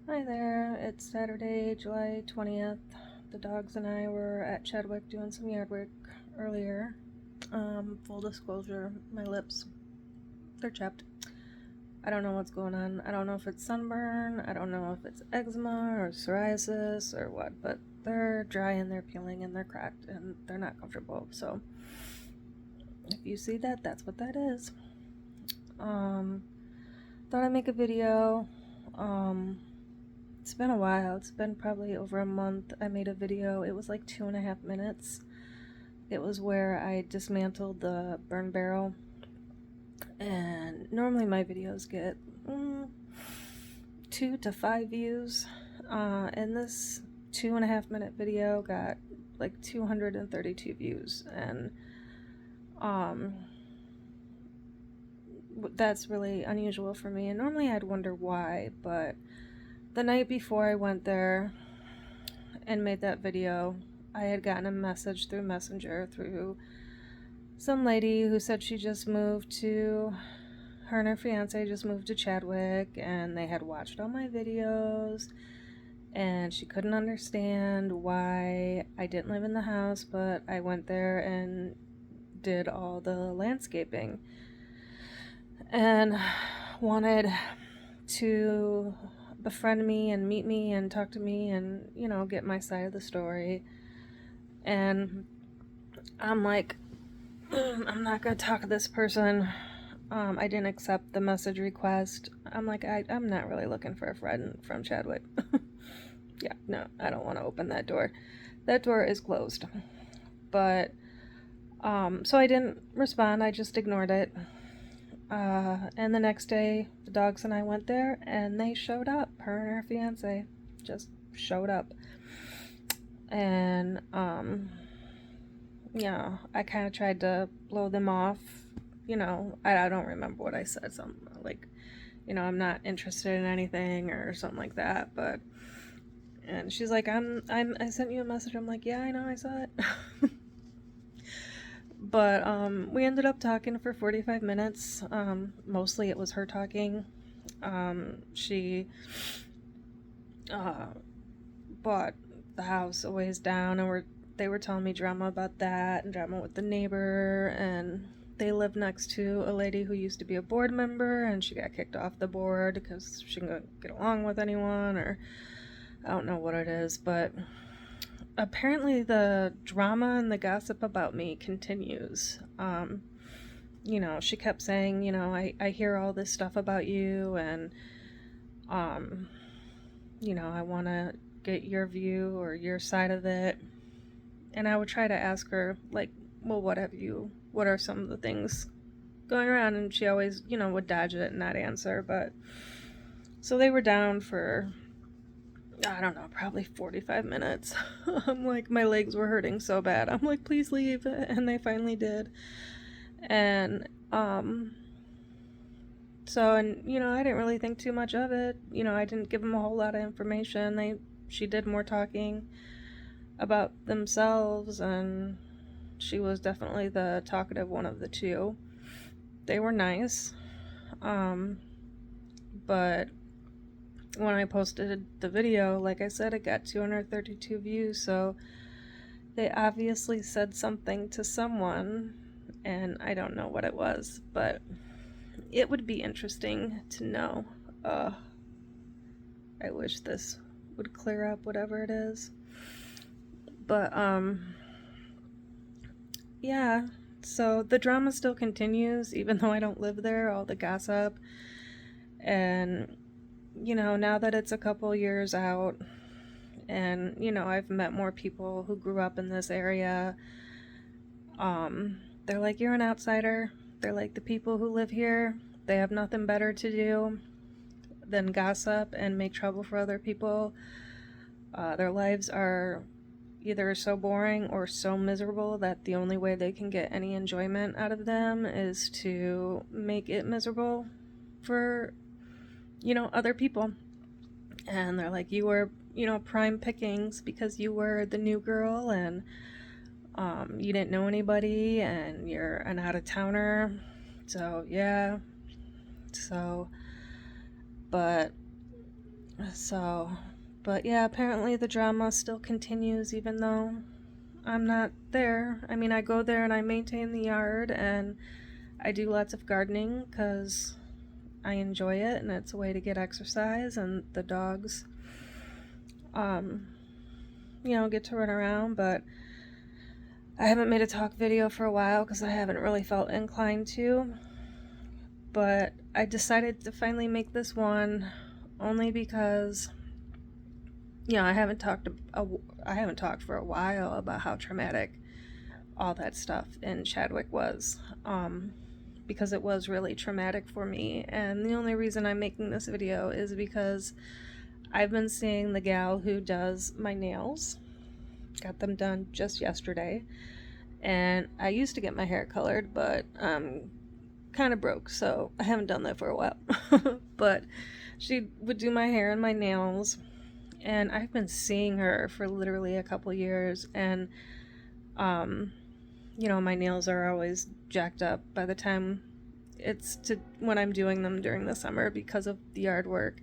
Hi there, it's Saturday, July 20th. The dogs and I were at Chadwick doing some yard work earlier. Full disclosure, my lips, they're chapped. I don't know what's going on. I don't know if it's sunburn, I don't know if it's eczema or psoriasis or what, but they're dry and they're peeling and they're cracked and they're not comfortable. So if you see that, that's what that is. Thought I'd make a video. It's been a while. It's been probably over a month. I made a video. It was like 2.5 minutes. It was where I dismantled the burn barrel. And normally my videos get 2 to 5 views. And this 2.5 minute video got like 232 views. And that's really unusual for me. And normally I'd wonder why, but the night before I went there and made that video, I had gotten a message through Messenger through some lady who said she just moved to, her and her fiance just moved to Chadwick, and they had watched all my videos, and she couldn't understand why I didn't live in the house, but I went there and did all the landscaping and wanted to befriend me and meet me and talk to me and, get my side of the story. And I'm like, I'm not gonna talk to this person. I didn't accept the message request. I'm like, I'm not really looking for a friend from Chadwick. Yeah, no, I don't want to open that door. That door is closed. But, so I didn't respond. I just ignored it. And the next day, the dogs and I went there, and they showed up. Her and her fiance just showed up. And, I kind of tried to blow them off. I don't remember what I said. Something like, I'm not interested in anything or something like that. But, and she's like, I sent you a message. I'm like, yeah, I know, I saw it. But we ended up talking for 45 minutes. Mostly it was her talking. She bought the house a ways down, and they were telling me drama about that and drama with the neighbor, and they live next to a lady who used to be a board member, and she got kicked off the board because she couldn't get along with anyone, or I don't know what it is, but apparently the drama and the gossip about me continues. She kept saying, I hear all this stuff about you, and, I want to get your view or your side of it. And I would try to ask her, like, well, what are some of the things going around? And she always, would dodge it and not answer. But so they were down for, I don't know, probably 45 minutes. I'm like, my legs were hurting so bad. I'm like, please leave. And they finally did. And, so, and, I didn't really think too much of it. I didn't give them a whole lot of information. She did more talking about themselves, and she was definitely the talkative one of the two. They were nice. But when I posted the video, like I said, it got 232 views, so they obviously said something to someone, and I don't know what it was, but it would be interesting to know. I wish this would clear up whatever it is. But, yeah, so the drama still continues, even though I don't live there, all the gossip. And, now that it's a couple years out, and, I've met more people who grew up in this area, they're like, you're an outsider. They're like, the people who live here, they have nothing better to do than gossip and make trouble for other people. Their lives are either so boring or so miserable that the only way they can get any enjoyment out of them is to make it miserable for, other people. And they're like, you were, prime pickings because you were the new girl, and you didn't know anybody, and you're an out-of-towner. So, yeah. So, but So, but yeah, apparently the drama still continues even though I'm not there. I mean, I go there and I maintain the yard and I do lots of gardening because I enjoy it and it's a way to get exercise, and the dogs, um, get to run around. But I haven't made a talk video for a while because I haven't really felt inclined to. But I decided to finally make this one only because, I haven't talked for a while about how traumatic all that stuff in Chadwick was. Because it was really traumatic for me, and the only reason I'm making this video is because I've been seeing the gal who does my nails. Got them done just yesterday, and I used to get my hair colored, but kind of broke, so I haven't done that for a while. But she would do my hair and my nails, and I've been seeing her for literally a couple years, and my nails are always jacked up by the time when I'm doing them during the summer because of the yard work.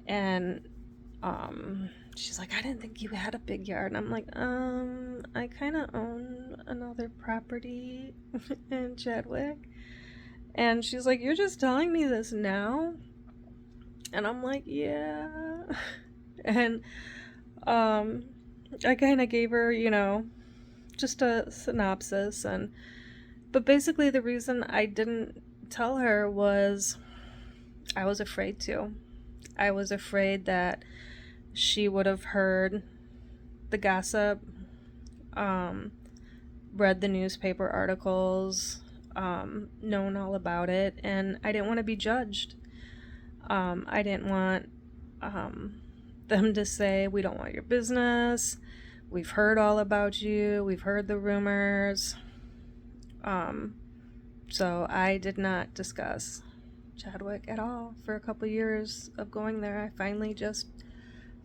And she's like, I didn't think you had a big yard. And I'm like, I kind of own another property in Chadwick. And she's like, you're just telling me this now? And I'm like, yeah. And I kind of gave her, just a synopsis. But basically the reason I didn't tell her was I was afraid to. I was afraid that she would have heard the gossip, read the newspaper articles, known all about it, and I didn't want to be judged. I didn't want them to say, we don't want your business, we've heard all about you, we've heard the rumors. So I did not discuss Chadwick at all for a couple years of going there. I finally just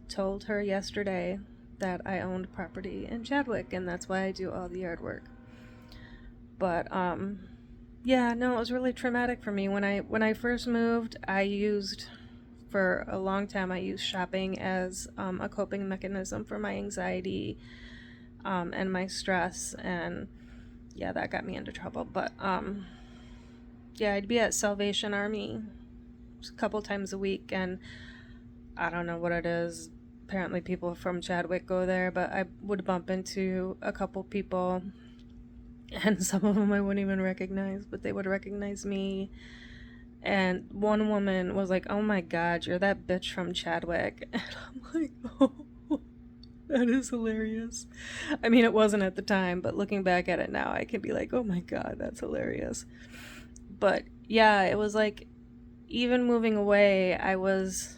told her yesterday that I owned property in Chadwick, and that's why I do all the yard work. But yeah, no, it was really traumatic for me. When I first moved, for a long time I used shopping as a coping mechanism for my anxiety and my stress, and yeah, that got me into trouble. But yeah, I'd be at Salvation Army a couple times a week, and I don't know what it is. Apparently people from Chadwick go there, but I would bump into a couple people, and some of them I wouldn't even recognize, but they would recognize me. And one woman was like, oh my god, you're that bitch from Chadwick. And I'm like, oh, that is hilarious. I mean, it wasn't at the time, but looking back at it now, I can be like, oh my god, that's hilarious. But yeah, it was like, even moving away, I was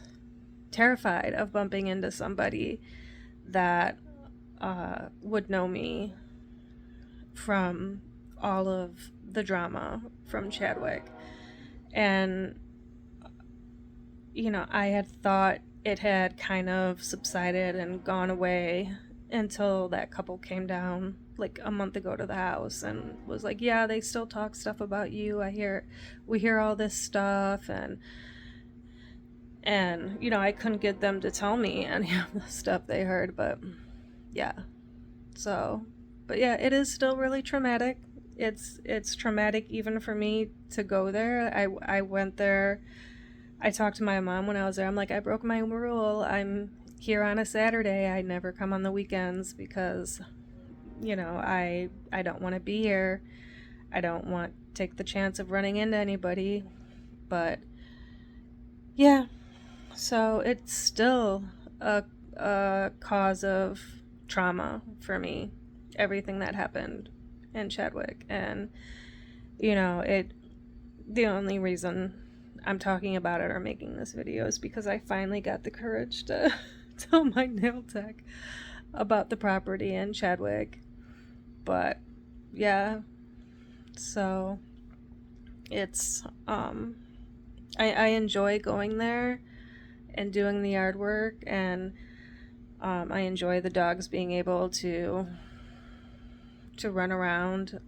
terrified of bumping into somebody that would know me from all of the drama from Chadwick. And I had thought it had kind of subsided and gone away until that couple came down like a month ago to the house and was like, yeah, they still talk stuff about you. We hear all this stuff, and I couldn't get them to tell me any of the stuff they heard. But yeah, but yeah, it is still really traumatic. It's traumatic even for me to go there. I went there. I talked to my mom when I was there. I'm like, I broke my rule. I'm here on a Saturday. I never come on the weekends because, I don't want to be here. I don't want to take the chance of running into anybody. But yeah, so it's still a cause of trauma for me, everything that happened in Chadwick. And the only reason I'm talking about it or making this video is because I finally got the courage to tell my nail tech about the property in Chadwick. But yeah, so it's I enjoy going there and doing the yard work, and I enjoy the dogs being able to run around,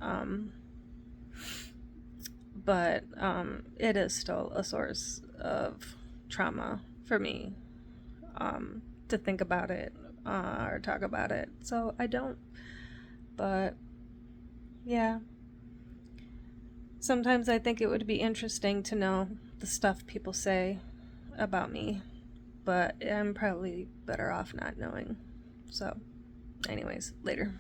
but it is still a source of trauma for me. to think about it or talk about it. So I don't. But yeah. Sometimes I think it would be interesting to know the stuff people say about me, but I'm probably better off not knowing. So, anyways, later.